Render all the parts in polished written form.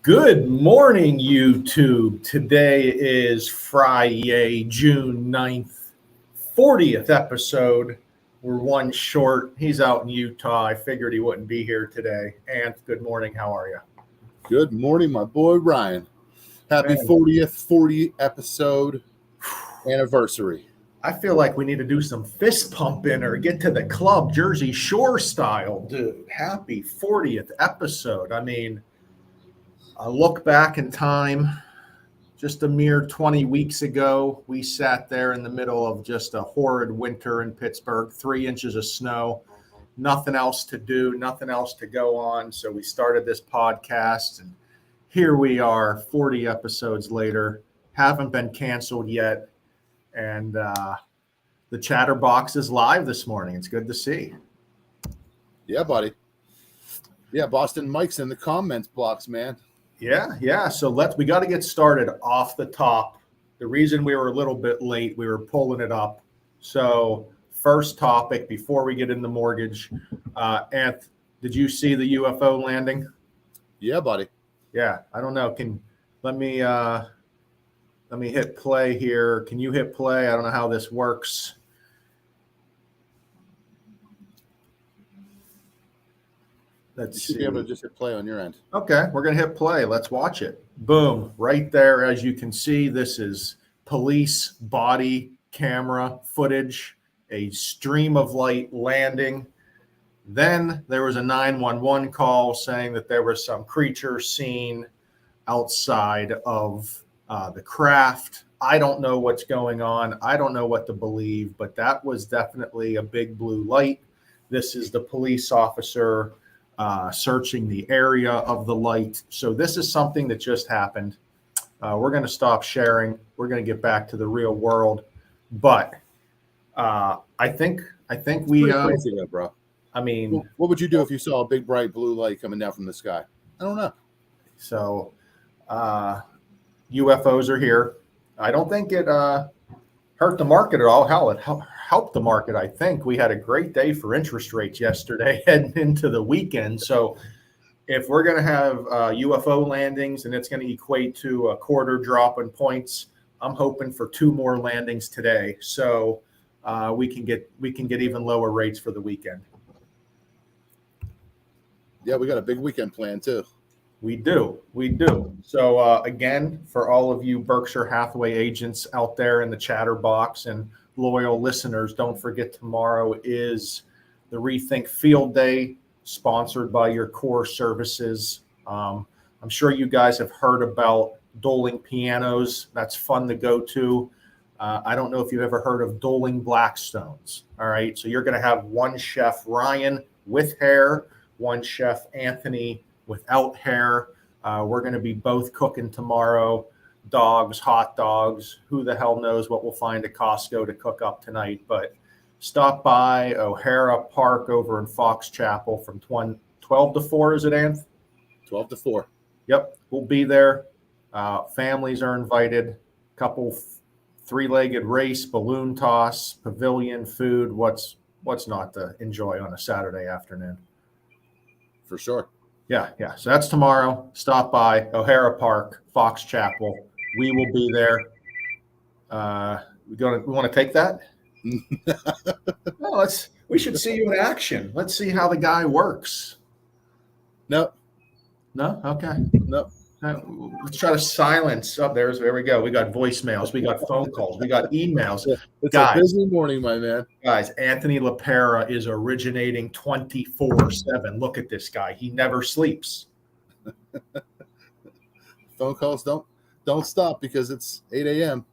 Good morning, YouTube. Today is Friday, June 9th, 40th episode. We're one short. He's out in Utah. I figured he wouldn't be here today. Ant, good morning. How are you? Good morning, my boy Ryan. Happy Man. 40 episode anniversary. I feel like we need to do some fist pumping or get to the club, Jersey Shore style, dude. Happy 40th episode. I mean, I look back in time, just a mere 20 weeks ago, we sat there in the middle of just a horrid winter in Pittsburgh, 3 inches of snow, nothing else to do, nothing else to go on. So we started this podcast, and here we are 40 episodes later, haven't been canceled yet. And the Chatterbox is live this morning. It's good to see. Yeah, buddy. Yeah, Boston Mike's in the comments blocks, man. Yeah. So we got to get started off the top. The reason we were a little bit late, we were pulling it up. So first topic before we get into mortgage, Anth, did you see the UFO landing? Yeah, buddy. Yeah, I don't know. Let me hit play here. Can you hit play? I don't know how this works. You should be able to just hit play on your end. Okay, we're going to hit play. Let's watch it. Boom. Right there, as you can see, this is police body camera footage, a stream of light landing. Then there was a 911 call saying that there was some creature seen outside of the craft. I don't know what's going on. I don't know what to believe, but that was definitely a big blue light. This is the police officer searching the area of the light. So this is something that just happened. We're going to stop sharing. We're going to get back to the real world. But I think we. Crazy though, bro. I mean, what would you do if you saw a big bright blue light coming down from the sky? I don't know. So UFOs are here. I don't think it hurt the market at all. Hell, it helped the market. I think we had a great day for interest rates yesterday heading into the weekend. So if we're going to have UFO landings and it's going to equate to a quarter drop in points, I'm hoping for 2 more landings today. So we can get even lower rates for the weekend. Yeah, we got a big weekend plan too. We do. So again, for all of you Berkshire Hathaway agents out there in the Chatterbox and loyal listeners, don't forget tomorrow is the Rethink Field Day, sponsored by your core services. I'm sure you guys have heard about Doling pianos. That's fun to go to. I don't know if you've ever heard of Doling Blackstones. All right, so you're going to have one chef, Ryan, with hair, one chef, Anthony, without hair. We're going to be both cooking tomorrow. Dogs, hot dogs, who the hell knows what we'll find at Costco to cook up tonight. But stop by O'Hara Park over in Fox Chapel from 12 to 4, is it, Anth? 12 to 4. Yep, we'll be there. Families are invited. Couple 3-legged race, balloon toss, pavilion, food. What's not to enjoy on a Saturday afternoon? For sure. Yeah. So that's tomorrow. Stop by O'Hara Park, Fox Chapel. We will be there. We want to take that? No, we should see you in action. Let's see how the guy works. No. Okay. No. Let's try to silence. There we go. We got voicemails. We got phone calls. We got emails. It's a busy morning, my man. Guys, Anthony LaPera is originating 24/7. Look at this guy. He never sleeps. Phone calls don't stop because it's 8 a.m.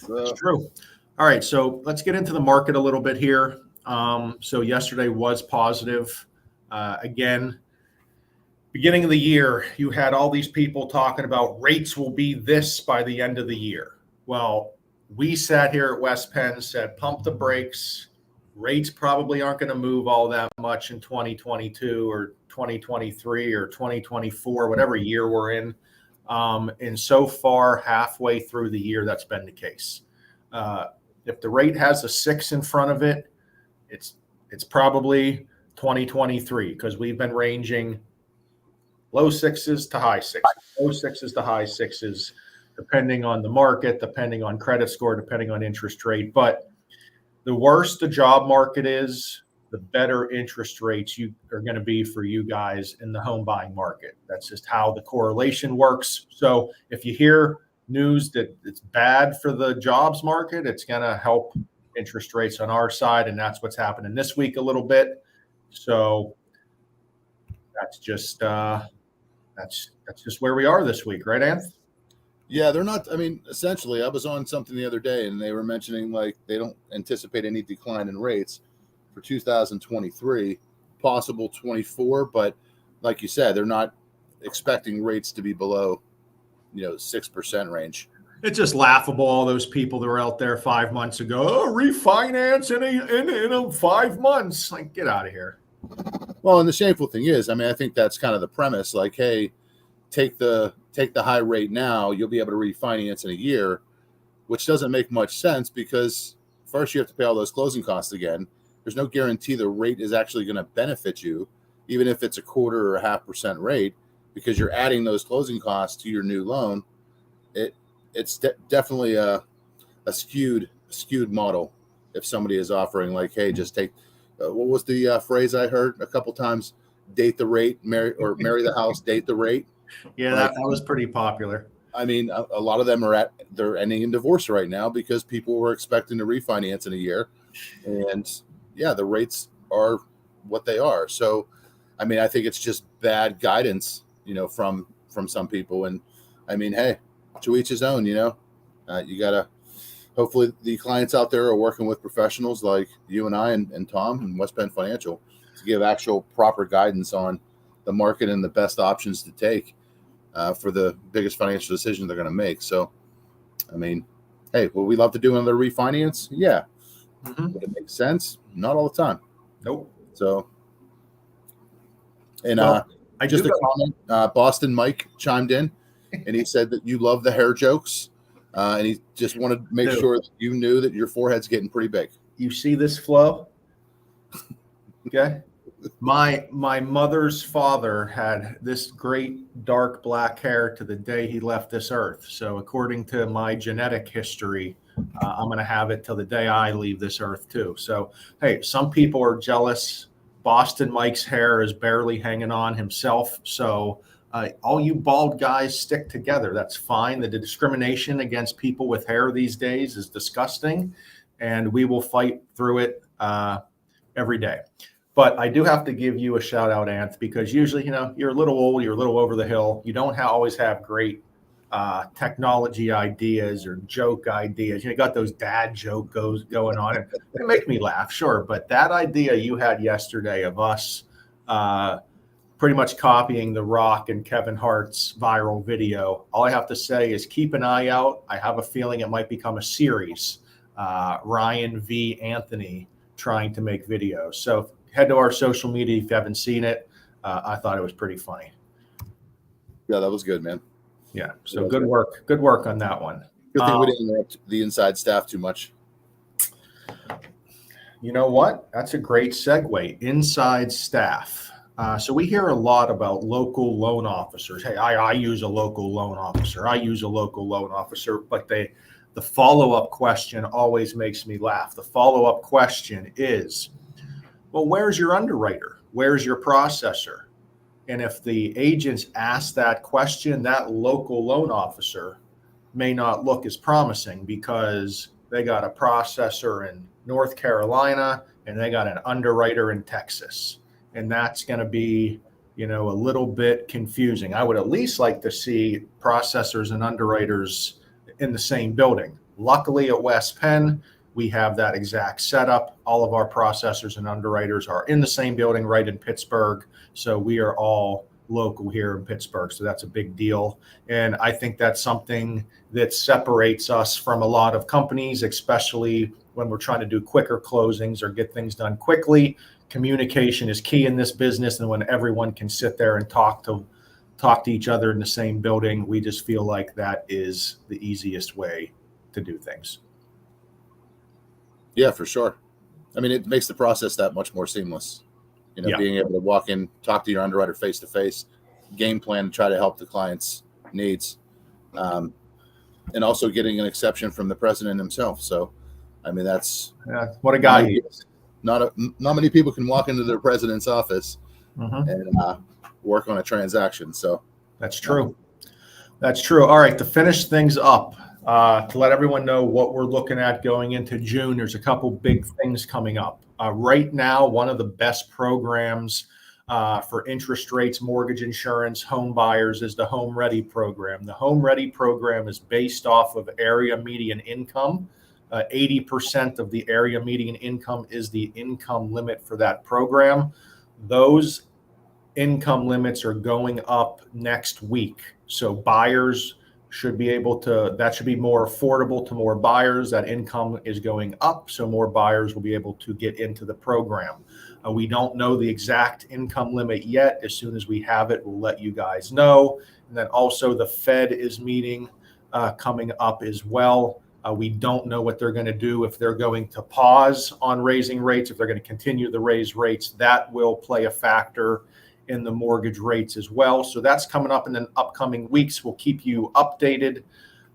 It's true. All right, so let's get into the market a little bit here. So yesterday was positive. Again, beginning of the year, you had all these people talking about rates will be this by the end of the year. Well, we sat here at West Penn, said pump the brakes. Rates probably aren't going to move all that much in 2022 or 2023 or 2024, whatever year we're in. And so far, halfway through the year, that's been the case. If the rate has a 6 in front of it, it's probably 2023 because we've been ranging low sixes to high sixes, low sixes to high sixes, depending on the market, depending on credit score, depending on interest rate. But the worse the job market is, the better interest rates you are going to be for you guys in the home buying market. That's just how the correlation works. So if you hear news that it's bad for the jobs market, it's going to help interest rates on our side, and that's what's happening this week a little bit. So that's just where we are this week, right, Anth? Yeah, they're not. I mean, essentially, I was on something the other day, and they were mentioning like they don't anticipate any decline in rates for 2023, possible 24, but like you said, they're not expecting rates to be below, 6% range. It's just laughable. All those people that were out there 5 months ago, refinance in 5 months. Like, get out of here. Well, and the shameful thing is, I mean, I think that's kind of the premise. Like, hey, take the high rate now, you'll be able to refinance in a year, which doesn't make much sense because first you have to pay all those closing costs again. There's no guarantee the rate is actually going to benefit you, even if it's a 1/4 or a 0.5% rate, because you're adding those closing costs to your new loan. It's definitely a skewed model. If somebody is offering like, hey, just take what was the phrase I heard a couple times? Date the rate, marry the house, date the rate. Yeah, that was pretty popular. I mean, a lot of them they're ending in divorce right now because people were expecting to refinance in a year, and yeah, the rates are what they are. So, I mean, I think it's just bad guidance, from some people. And I mean, hey, to each his own. You gotta. Hopefully, the clients out there are working with professionals like you and I and Tom and West Bend Financial to give actual proper guidance on the market and the best options to take for the biggest financial decision they're going to make. So, I mean, hey, would we love to do another refinance? Yeah. Mm-hmm. Would it make sense? Not all the time. Nope. So, and I just a comment, Boston Mike chimed in and he said that you love the hair jokes. And he just wanted to make sure that you knew that your forehead's getting pretty big. You see this flow? Okay. My mother's father had this great dark black hair to the day he left this earth. So according to my genetic history, I'm going to have it till the day I leave this earth too. So, hey, some people are jealous. Boston Mike's hair is barely hanging on himself. So all you bald guys stick together. That's fine. The discrimination against people with hair these days is disgusting, and we will fight through it every day. But I do have to give you a shout out, Anth, because usually, you're a little old, you're a little over the hill. You don't always have great technology ideas or joke ideas. You got those dad joke going on. They make me laugh, sure. But that idea you had yesterday of us pretty much copying The Rock and Kevin Hart's viral video, all I have to say is keep an eye out. I have a feeling it might become a series. Ryan v. Anthony trying to make videos. So head to our social media if you haven't seen it. I thought it was pretty funny. Yeah, that was good, man. Yeah. So good work. Good work on that one. Good thing we didn't interrupt the inside staff too much. You know what? That's a great segue. Inside staff. So we hear a lot about local loan officers. Hey, I use a local loan officer. I use a local loan officer. But the follow-up question always makes me laugh. The follow-up question is, well, where's your underwriter? Where's your processor? And if the agents ask that question, that local loan officer may not look as promising because they got a processor in North Carolina and they got an underwriter in Texas. And that's going to be, a little bit confusing. I would at least like to see processors and underwriters in the same building. Luckily at West Penn, we have that exact setup. All of our processors and underwriters are in the same building right in Pittsburgh. So we are all local here in Pittsburgh. So that's a big deal. And I think that's something that separates us from a lot of companies, especially when we're trying to do quicker closings or get things done quickly. Communication is key in this business. And when everyone can sit there and talk to each other in the same building, we just feel like that is the easiest way to do things. Yeah, for sure. I mean, it makes the process that much more seamless. Being able to walk in, talk to your underwriter face to face. game plan to try to help the client's needs, and also getting an exception from the president himself. So, I mean, that's what a guy he is. Not many people can walk into their president's office and work on a transaction. So that's true. That's true. All right, to finish things up, to let everyone know what we're looking at going into June, there's a couple big things coming up. Right now, one of the best programs for interest rates, mortgage insurance, home buyers is the Home Ready program. The Home Ready program is based off of area median income. 80% of the area median income is the income limit for that program. Those income limits are going up next week. So buyers should be able to, that should be more affordable to more buyers. That income is going up, so more buyers will be able to get into the program. We don't know the exact income limit yet. As soon as we have it, we'll let you guys know. And then also the Fed is meeting coming up as well. We don't know what they're going to do, if they're going to pause on raising rates, if they're going to continue to raise rates. That will play a factor in the mortgage rates as well. So that's coming up in the upcoming weeks. We'll keep you updated.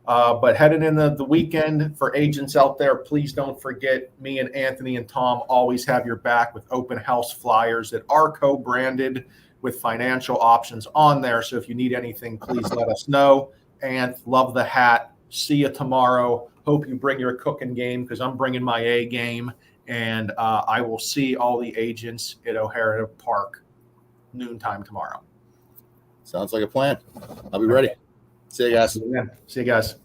But heading into the weekend, for agents out there, please don't forget, me and Anthony and Tom always have your back with open house flyers that are co-branded with financial options on there. So if you need anything, please let us know. And love the hat. See you tomorrow. Hope you bring your cooking game, because I'm bringing my A game. And I will see all the agents at O'Hara Park noontime tomorrow. Sounds like a plan. I'll be ready. See you guys. See you guys.